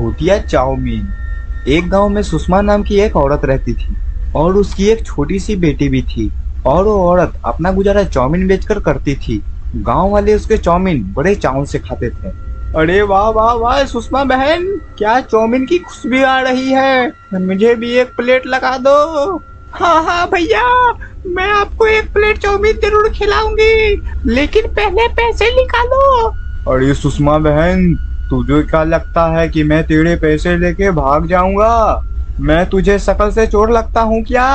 भूतिया चाउमीन। एक गांव में सुषमा नाम की एक औरत रहती थी और उसकी एक छोटी सी बेटी भी थी और वो औरत अपना गुजारा चाउमीन बेचकर करती थी। गांव वाले उसके चाउमीन बड़े चाव से खाते थे। अरे वाह वाह वाह सुषमा बहन, क्या चाउमीन की खुशबू आ रही है, मुझे भी एक प्लेट लगा दो। हाँ हाँ भैया, मैं आपको एक प्लेट चाउमीन जरूर खिलाऊंगी, लेकिन पहले पैसे निकालो। अरे सुषमा बहन, तुझे क्या लगता है कि मैं तेरे पैसे लेके भाग जाऊंगा? मैं तुझे शकल से चोर लगता हूँ क्या?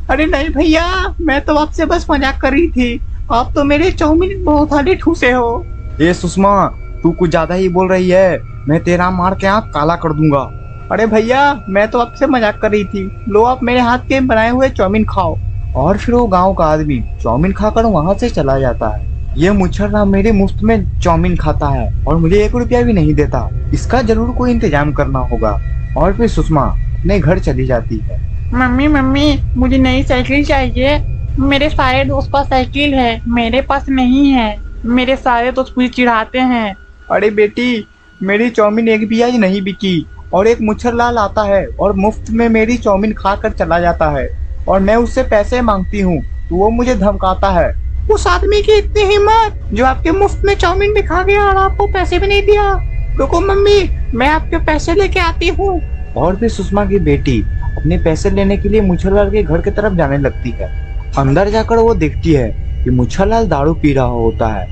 अरे नहीं भैया, मैं तो आपसे बस मजाक कर रही थी, आप तो मेरे चाउमीन बहुत सारे ठूसे हो। ये सुषमा, तू कुछ ज्यादा ही बोल रही है, मैं तेरा मार के आँख काला कर दूंगा। अरे भैया, मैं तो आपसे मजाक कर रही थी, लो आप मेरे हाथ के बनाए हुए चाउमीन खाओ। और फिर वो गांव का आदमी चाउमीन खाकर वहां से चला जाता है। ये मुच्छर मेरे मुफ्त में चाउमीन खाता है और मुझे 1 रुपया भी नहीं देता, इसका जरूर कोई इंतजाम करना होगा। और फिर सुषमा अपने घर चली जाती है। मम्मी मम्मी, मुझे नई साइकिल चाहिए, मेरे सारे दोस्त पास साइकिल है, मेरे पास नहीं है, मेरे सारे दोस्त मुझे चिढ़ाते हैं। अरे बेटी, मेरी चाउमीन एक भी आज नहीं बिकी और एक मुच्छरलाल आता है और मुफ्त में मेरी चाउमीन खा कर चला जाता है और मैं उससे पैसे मांगती हूँ तो वो मुझे धमकाता है। उस आदमी की इतनी हिम्मत जो आपके मुफ्त में चाउमीन भी खा गया और आपको पैसे भी नहीं दिया। रुको मम्मी, मैं आपके पैसे लेके आती हूँ। और फिर सुषमा की बेटी अपने पैसे लेने के लिए मुच्छरलाल के घर की तरफ जाने लगती है। अंदर जाकर वो देखती है कि मुच्छरलाल दारू पी रहा होता है।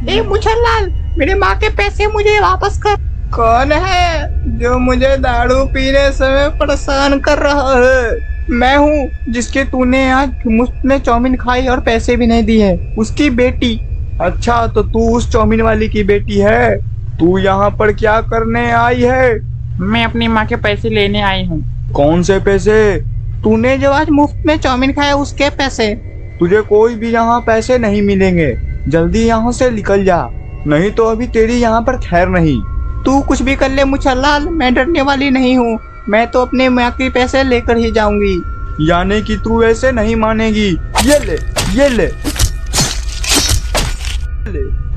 ए मुच्छरलाल, मेरे माँ के पैसे मुझे वापस कर। कौन है जो मुझे दारू पीने समय परेशान कर रहा है? मैं हूँ जिसके तूने आज मुफ्त में चाउमीन खाई और पैसे भी नहीं दिए, उसकी बेटी। अच्छा, तो तू उस चाउमीन वाली की बेटी है? तू यहाँ पर क्या करने आई है? मैं अपनी माँ के पैसे लेने आई हूँ। कौन से पैसे? तूने जो आज मुफ्त में चाउमीन खाया उसके पैसे। तुझे कोई भी यहाँ पैसे नहीं मिलेंगे, जल्दी यहाँ से निकल जा, नहीं तो अभी तेरी यहाँ पर खैर नहीं। तू कुछ भी कर ले मुच्छरलाल, मैं डरने वाली नहीं हूँ, मैं तो अपने माँ के पैसे लेकर ही जाऊंगी। यानी कि तू ऐसे नहीं मानेगी। ये ले, ये ले।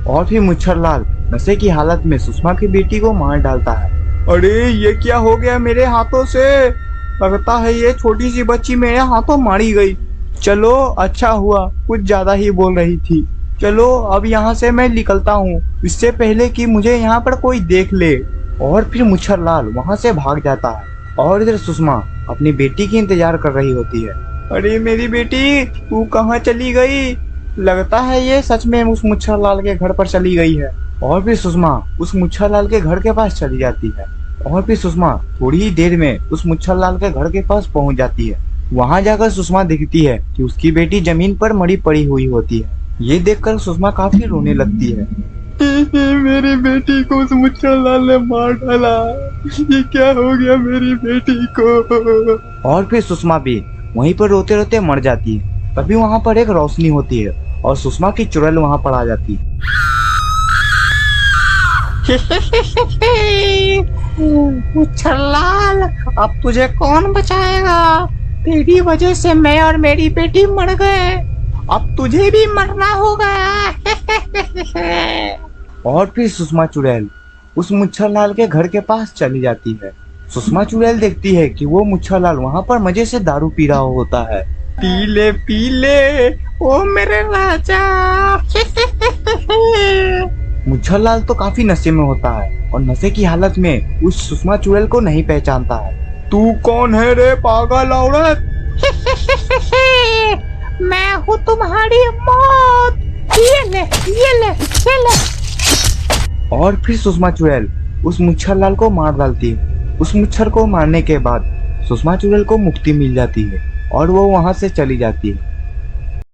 और फिर मुच्छरलाल नशे की हालत में सुषमा की बेटी को मार डालता है। अरे ये क्या हो गया मेरे हाथों से? लगता है ये छोटी सी बच्ची मेरे हाथों मारी गई। चलो अच्छा हुआ, कुछ ज्यादा ही बोल रही थी। चलो अब यहाँ से मैं निकलता हूँ, इससे पहले कि मुझे यहाँ पर कोई देख ले। और फिर मुच्छरलाल वहाँ से भाग जाता है और इधर सुषमा अपनी बेटी की इंतजार कर रही होती है। अरे मेरी बेटी, तू कहाँ चली गई? लगता है ये सच में उस मुच्छरलाल के घर पर चली गई है। और फिर सुषमा उस मुच्छरलाल के घर के पास चली जाती है और फिर सुषमा थोड़ी ही देर में उस मुच्छरलाल के घर के पास पहुंच जाती है। वहां जाकर सुषमा देखती है कि उसकी बेटी जमीन पर मरी पड़ी हुई होती है। ये देखकर सुषमा काफी रोने लगती है। मेरी बेटी को उस मुच्छरलाल ने मार डाला, ये क्या हो गया मेरी बेटी को? और फिर सुषमा भी वहीं पर रोते रोते मर जाती है। तभी वहां पर एक रोशनी होती है और सुषमा की चुड़ैल वहां पर आ जाती है। मुच्छरलाल, अब तुझे कौन बचाएगा? तेरी वजह से मैं और मेरी बेटी मर गए, अब तुझे भी मरना होगा। और फिर सुषमा चुड़ैल उस मुच्छरलाल के घर के पास चली जाती है। सुषमा चुड़ैल देखती है कि वो मुच्छरलाल वहाँ पर मजे से दारू पी रहा होता है। पीले पीले ओ मेरे राजा। मुच्छरलाल तो काफी नशे में होता है और नशे की हालत में उस सुषमा चुड़ैल को नहीं पहचानता है। तू कौन है रे पागल औरत? मैं हूँ तुम्हारी मौत, ये ले, ये ले, ये ले। और फिर सुषमा चुड़ैल उस मुच्छरलाल को मार डालती है। उस मुच्छर को मारने के बाद सुषमा चुड़ैल को मुक्ति मिल जाती है और वो वहां से चली जाती है।